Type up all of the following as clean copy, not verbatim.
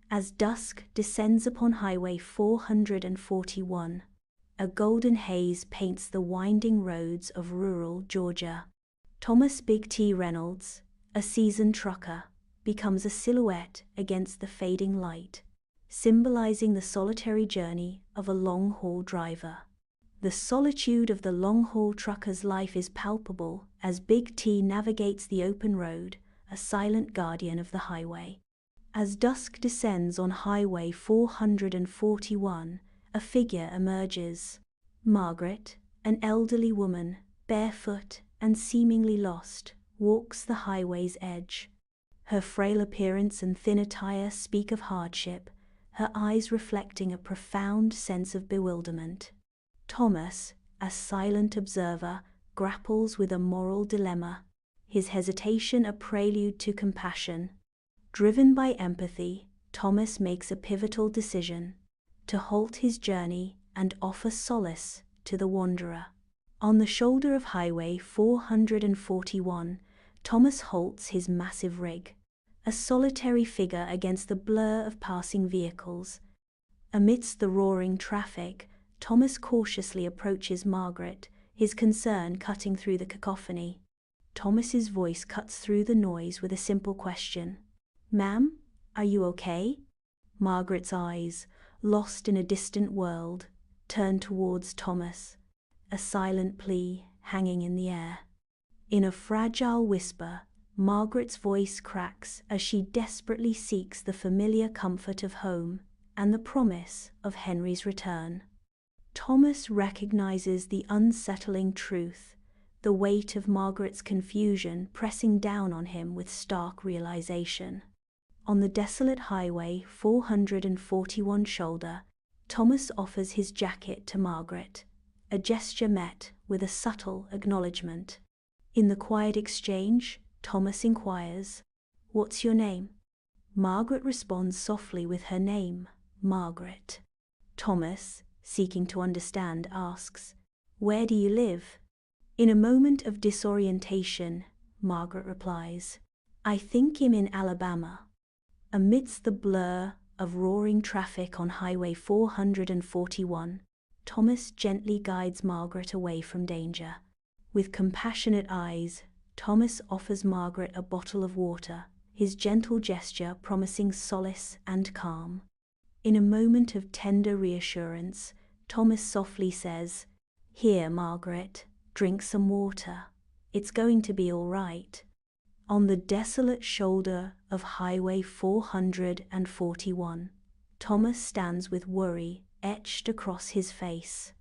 As dusk descends upon Highway 441, a golden haze paints the winding roads of rural Georgia. Thomas Big T Reynolds, a seasoned trucker, becomes a silhouette against the fading light, symbolizing the solitary journey of a long-haul driver. The solitude of the long-haul trucker's life is palpable as Big T navigates the open road, a silent guardian of the highway. As dusk descends on Highway 441, a figure emerges. Margaret, an elderly woman, barefoot and seemingly lost, walks the highway's edge. Her frail appearance and thin attire speak of hardship, her eyes reflecting a profound sense of bewilderment. Thomas, a silent observer, grapples with a moral dilemma, his hesitation a prelude to compassion. Driven by empathy, Thomas makes a pivotal decision: to halt his journey and offer solace to the wanderer. On the shoulder of Highway 441, Thomas halts his massive rig, a solitary figure against the blur of passing vehicles. Amidst the roaring traffic, Thomas cautiously approaches Margaret, his concern cutting through the cacophony. Thomas's voice cuts through the noise with a simple question. "Ma'am, are you okay?" Margaret's eyes, lost in a distant world, turn towards Thomas, a silent plea hanging in the air. In a fragile whisper, Margaret's voice cracks as she desperately seeks the familiar comfort of home and the promise of Henry's return. Thomas recognizes the unsettling truth, the weight of Margaret's confusion pressing down on him with stark realization. On the desolate Highway 441 shoulder, Thomas offers his jacket to Margaret, a gesture met with a subtle acknowledgement. In the quiet exchange, Thomas inquires, "What's your name?" Margaret responds softly with her name, Margaret. Thomas, seeking to understand, asks, "Where do you live?" In a moment of disorientation, Margaret replies, "I think I'm in Alabama." Amidst the blur of roaring traffic on Highway 441, Thomas gently guides Margaret away from danger. With compassionate eyes, Thomas offers Margaret a bottle of water, his gentle gesture promising solace and calm. In a moment of tender reassurance, Thomas softly says, "Here, Margaret, drink some water. It's going to be all right." On the desolate shoulder of Highway 441, Thomas stands with worry etched across his face,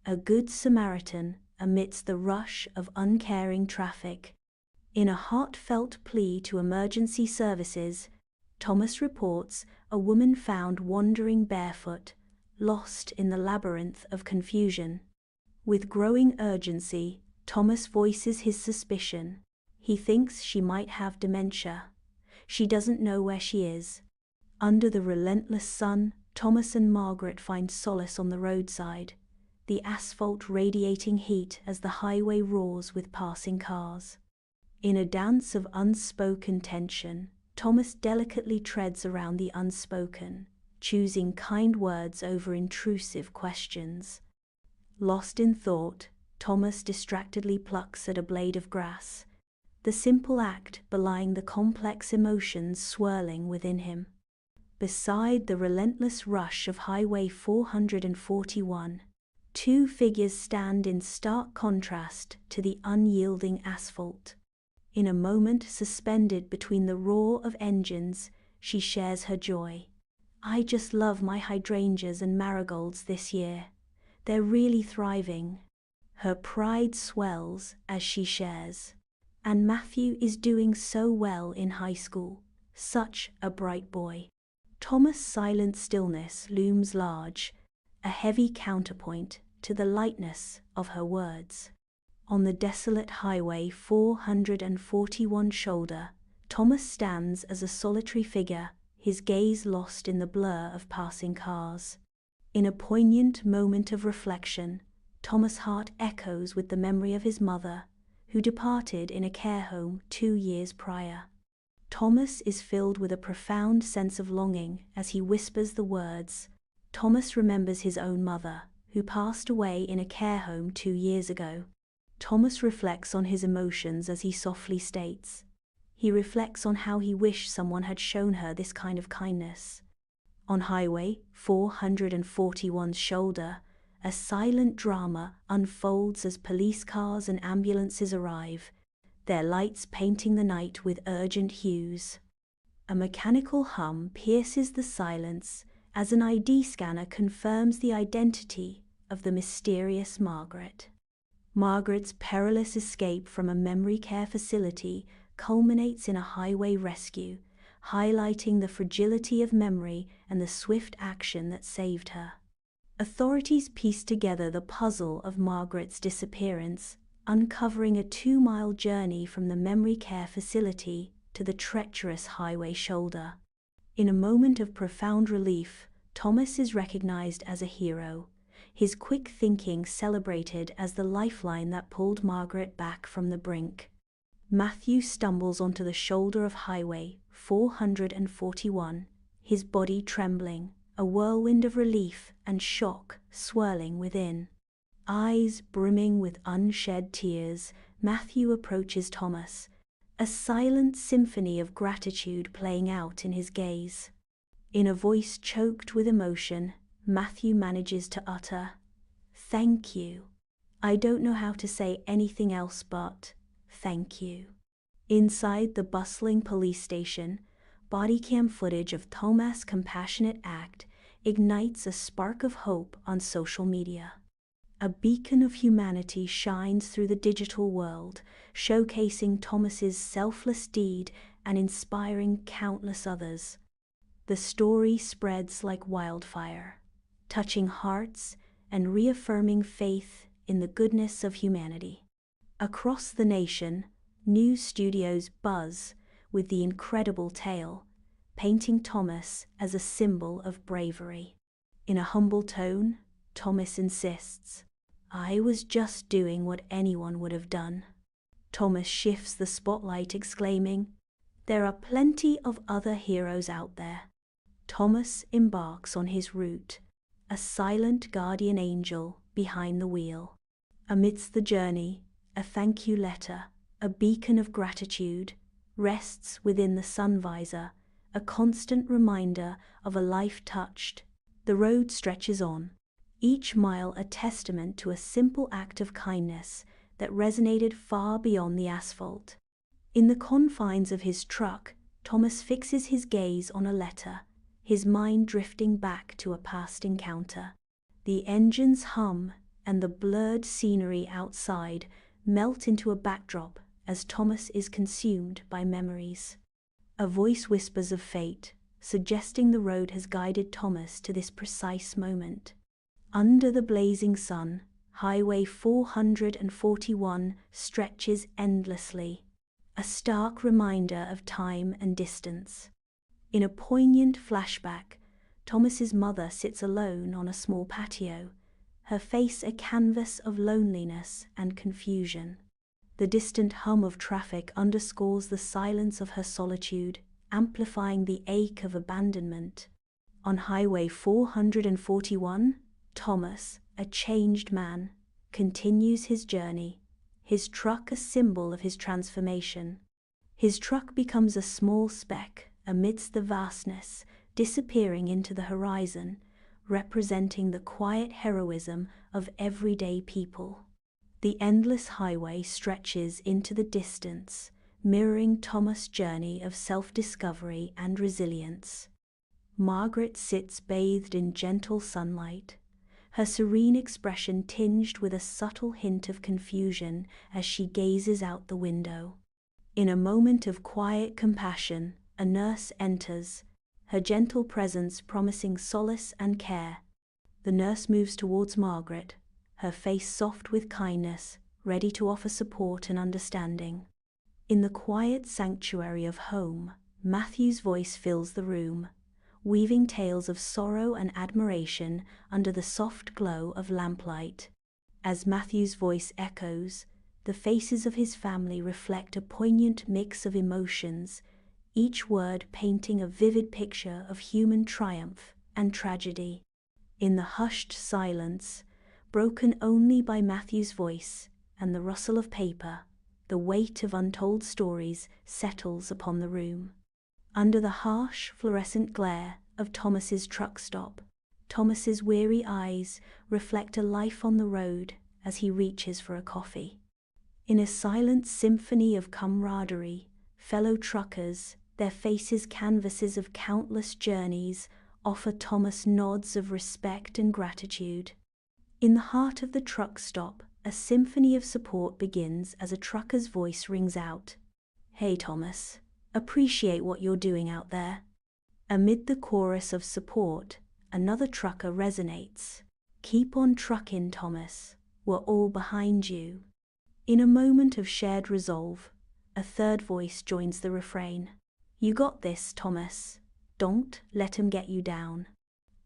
a good Samaritan amidst the rush of uncaring traffic. In a heartfelt plea to emergency services, Thomas reports a woman found wandering barefoot, lost in the labyrinth of confusion. With growing urgency, Thomas voices his suspicion. He thinks she might have dementia. She doesn't know where she is. Under the relentless sun, Thomas and Margaret find solace on the roadside, the asphalt radiating heat as the highway roars with passing cars. In a dance of unspoken tension, Thomas delicately treads around the unspoken, choosing kind words over intrusive questions. Lost in thought, Thomas distractedly plucks at a blade of grass, the simple act belying the complex emotions swirling within him. Beside the relentless rush of Highway 441, two figures stand in stark contrast to the unyielding asphalt. In a moment suspended between the roar of engines, she shares her joy. "I just love my hydrangeas and marigolds this year. They're really thriving." Her pride swells as she shares. "And Matthew is doing so well in high school. Such a bright boy." Thomas' silent stillness looms large, a heavy counterpoint to the lightness of her words. On the desolate Highway 441 shoulder, Thomas stands as a solitary figure, his gaze lost in the blur of passing cars. In a poignant moment of reflection, Thomas' heart echoes with the memory of his mother, who departed in a care home 2 years prior. Thomas is filled with a profound sense of longing as he whispers the words. Thomas remembers his own mother, who passed away in a care home 2 years ago. Thomas reflects on his emotions as he softly states. He reflects on how he wished someone had shown her this kind of kindness. On Highway 441's shoulder, a silent drama unfolds as police cars and ambulances arrive, their lights painting the night with urgent hues. A mechanical hum pierces the silence as an ID scanner confirms the identity of the mysterious Margaret. Margaret's perilous escape from a memory care facility culminates in a highway rescue, highlighting the fragility of memory and the swift action that saved her. Authorities piece together the puzzle of Margaret's disappearance, uncovering a 2-mile journey from the memory care facility to the treacherous highway shoulder. In a moment of profound relief, Thomas is recognized as a hero, his quick thinking celebrated as the lifeline that pulled Margaret back from the brink. Matthew stumbles onto the shoulder of Highway 441, his body trembling, a whirlwind of relief and shock swirling within. Eyes brimming with unshed tears, Matthew approaches Thomas, a silent symphony of gratitude playing out in his gaze. In a voice choked with emotion, Matthew manages to utter, "Thank you. I don't know how to say anything else but thank you." Inside the bustling police station, body cam footage of Thomas' compassionate act ignites a spark of hope on social media. A beacon of humanity shines through the digital world, showcasing Thomas's selfless deed and inspiring countless others. The story spreads like wildfire, touching hearts and reaffirming faith in the goodness of humanity. Across the nation, news studios buzz with the incredible tale, painting Thomas as a symbol of bravery. In a humble tone, Thomas insists, "I was just doing what anyone would have done." Thomas shifts the spotlight, exclaiming, "There are plenty of other heroes out there." Thomas embarks on his route, a silent guardian angel behind the wheel. Amidst the journey, a thank you letter, a beacon of gratitude, rests within the sun visor, a constant reminder of a life touched. The road stretches on, each mile a testament to a simple act of kindness that resonated far beyond the asphalt. In the confines of his truck, Thomas fixes his gaze on a letter, his mind drifting back to a past encounter. The engine's hum and the blurred scenery outside melt into a backdrop as Thomas is consumed by memories. A voice whispers of fate, suggesting the road has guided Thomas to this precise moment. Under the blazing sun, Highway 441 stretches endlessly, a stark reminder of time and distance. In a poignant flashback, Thomas's mother sits alone on a small patio, her face a canvas of loneliness and confusion. The distant hum of traffic underscores the silence of her solitude, amplifying the ache of abandonment. On Highway 441, Thomas, a changed man, continues his journey, his truck a symbol of his transformation. His truck becomes a small speck amidst the vastness, disappearing into the horizon, representing the quiet heroism of everyday people. The endless highway stretches into the distance, mirroring Thomas' journey of self-discovery and resilience. Margaret sits bathed in gentle sunlight, her serene expression tinged with a subtle hint of confusion as she gazes out the window. In a moment of quiet compassion, a nurse enters, her gentle presence promising solace and care. The nurse moves towards Margaret, her face soft with kindness, ready to offer support and understanding. In the quiet sanctuary of home, Matthew's voice fills the room, weaving tales of sorrow and admiration under the soft glow of lamplight. As Matthew's voice echoes, the faces of his family reflect a poignant mix of emotions, each word painting a vivid picture of human triumph and tragedy. In the hushed silence, broken only by Matthew's voice and the rustle of paper, the weight of untold stories settles upon the room. Under the harsh, fluorescent glare of Thomas's truck stop, Thomas's weary eyes reflect a life on the road as he reaches for a coffee. In a silent symphony of camaraderie, fellow truckers, their faces canvases of countless journeys, offer Thomas nods of respect and gratitude. In the heart of the truck stop, a symphony of support begins as a trucker's voice rings out. "Hey Thomas, appreciate what you're doing out there." Amid the chorus of support, another trucker resonates. "Keep on truckin', Thomas. We're all behind you." In a moment of shared resolve, a third voice joins the refrain. "You got this, Thomas. Don't let 'em get you down."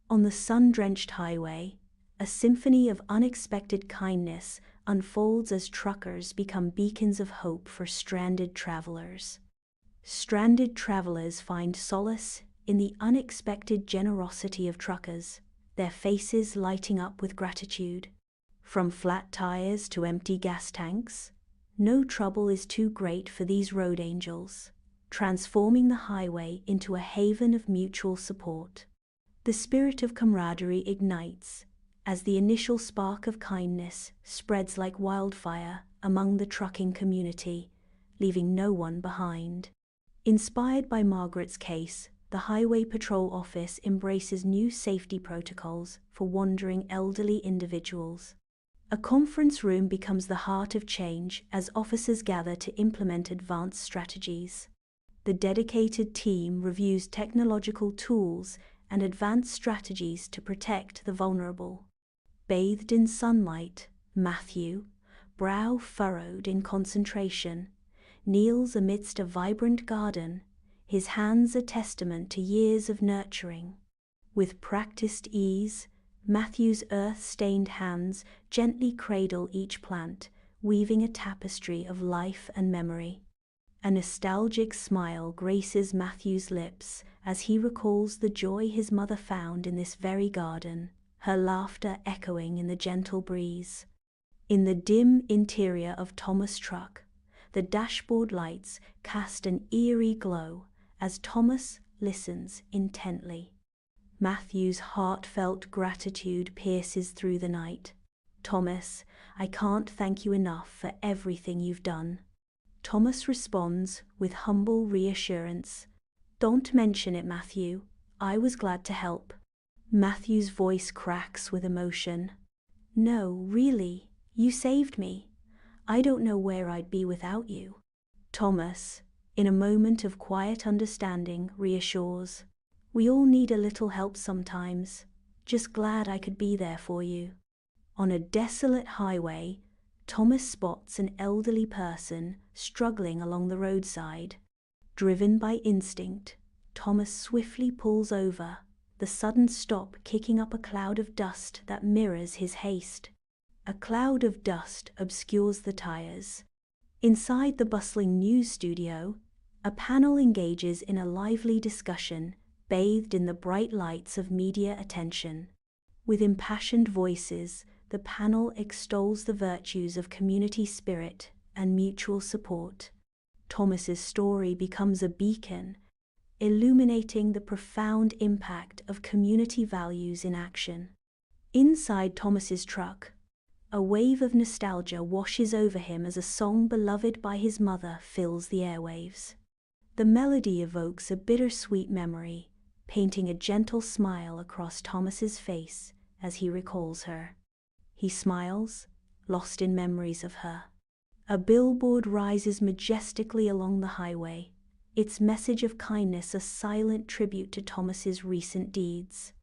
On the sun-drenched highway, a symphony of unexpected kindness unfolds as truckers become beacons of hope for stranded travelers. Stranded travelers find solace in the unexpected generosity of truckers, their faces lighting up with gratitude. From flat tires to empty gas tanks, no trouble is too great for these road angels, transforming the highway into a haven of mutual support. The spirit of camaraderie ignites as the initial spark of kindness spreads like wildfire among the trucking community, leaving no one behind. Inspired by Margaret's case, the Highway Patrol Office embraces new safety protocols for wandering elderly individuals. A conference room becomes the heart of change as officers gather to implement advanced strategies. The dedicated team reviews technological tools and advanced strategies to protect the vulnerable. Bathed in sunlight, Matthew, brow furrowed in concentration, kneels amidst a vibrant garden, his hands a testament to years of nurturing. With practiced ease, Matthew's earth-stained hands gently cradle each plant, weaving a tapestry of life and memory. A nostalgic smile graces Matthew's lips as he recalls the joy his mother found in this very garden, her laughter echoing in the gentle breeze. In the dim interior of Thomas' truck, the dashboard lights cast an eerie glow as Thomas listens intently. Matthew's heartfelt gratitude pierces through the night. "Thomas, I can't thank you enough for everything you've done." Thomas responds with humble reassurance. "Don't mention it, Matthew. I was glad to help." Matthew's voice cracks with emotion. "No, really, you saved me. I don't know where I'd be without you." Thomas, in a moment of quiet understanding, reassures. "We all need a little help sometimes. Just glad I could be there for you." On a desolate highway, Thomas spots an elderly person struggling along the roadside. Driven by instinct, Thomas swiftly pulls over, the sudden stop kicking up a cloud of dust that mirrors his haste. A cloud of dust obscures the tires. Inside the bustling news studio, a panel engages in a lively discussion, bathed in the bright lights of media attention. With impassioned voices, the panel extols the virtues of community spirit and mutual support. Thomas's story becomes a beacon, illuminating the profound impact of community values in action. Inside Thomas's truck, a wave of nostalgia washes over him as a song beloved by his mother fills the airwaves. The melody evokes a bittersweet memory, painting a gentle smile across Thomas's face as he recalls her. He smiles, lost in memories of her. A billboard rises majestically along the highway, its message of kindness a silent tribute to Thomas's recent deeds.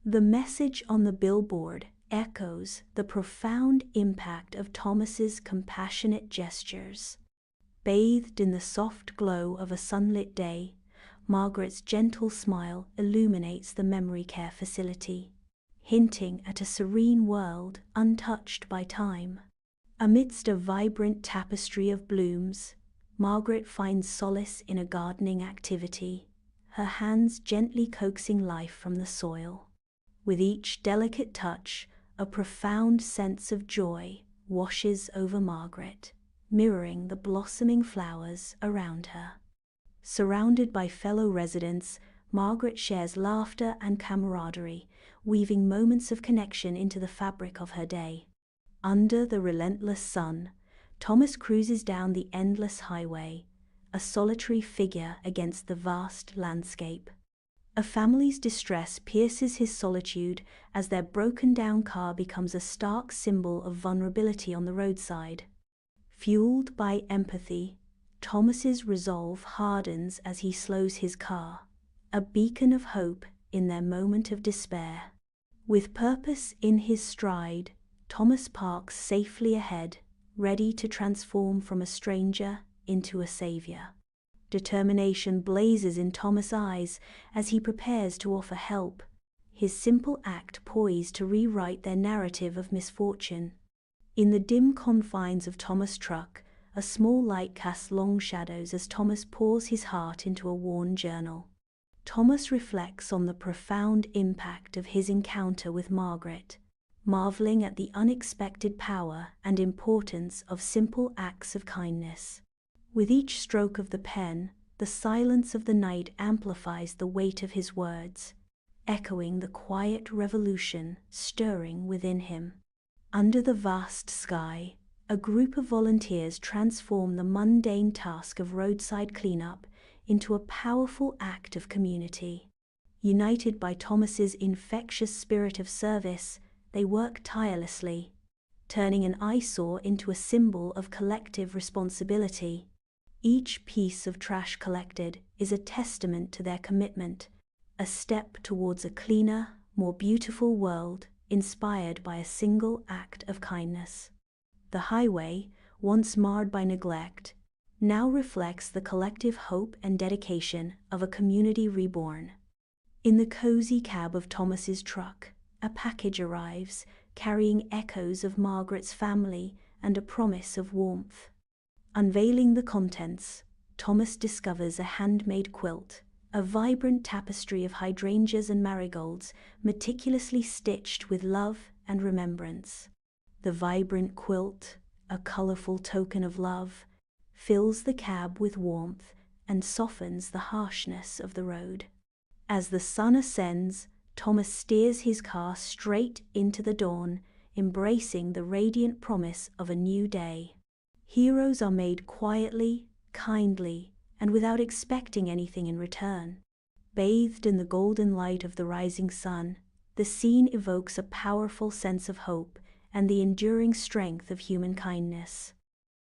The message on the billboard echoes the profound impact of Thomas's compassionate gestures. Bathed in the soft glow of a sunlit day, Margaret's gentle smile illuminates the memory care facility, hinting at a serene world untouched by time. Amidst a vibrant tapestry of blooms, Margaret finds solace in a gardening activity, her hands gently coaxing life from the soil. With each delicate touch, a profound sense of joy washes over Margaret, mirroring the blossoming flowers around her. Surrounded by fellow residents, Margaret shares laughter and camaraderie, weaving moments of connection into the fabric of her day. Under the relentless sun, Thomas cruises down the endless highway, a solitary figure against the vast landscape. A family's distress pierces his solitude as their broken-down car becomes a stark symbol of vulnerability on the roadside. Fueled by empathy, Thomas's resolve hardens as he slows his car, a beacon of hope in their moment of despair. With purpose in his stride, Thomas parks safely ahead, ready to transform from a stranger into a savior. Determination blazes in Thomas' eyes as he prepares to offer help, his simple act poised to rewrite their narrative of misfortune. In the dim confines of Thomas' truck, a small light casts long shadows as Thomas pours his heart into a worn journal. Thomas reflects on the profound impact of his encounter with Margaret, marveling at the unexpected power and importance of simple acts of kindness. With each stroke of the pen, the silence of the night amplifies the weight of his words, echoing the quiet revolution stirring within him. Under the vast sky, a group of volunteers transform the mundane task of roadside cleanup into a powerful act of community. United by Thomas's infectious spirit of service, they work tirelessly, turning an eyesore into a symbol of collective responsibility. Each piece of trash collected is a testament to their commitment, a step towards a cleaner, more beautiful world inspired by a single act of kindness. The highway, once marred by neglect, now reflects the collective hope and dedication of a community reborn. In the cozy cab of Thomas's truck, a package arrives, carrying echoes of Margaret's family and a promise of warmth. Unveiling the contents, Thomas discovers a handmade quilt, a vibrant tapestry of hydrangeas and marigolds, meticulously stitched with love and remembrance. The vibrant quilt, a colorful token of love, fills the cab with warmth and softens the harshness of the road. As the sun ascends, Thomas steers his car straight into the dawn, embracing the radiant promise of a new day. Heroes are made quietly, kindly, and without expecting anything in return. Bathed in the golden light of the rising sun, the scene evokes a powerful sense of hope and the enduring strength of human kindness.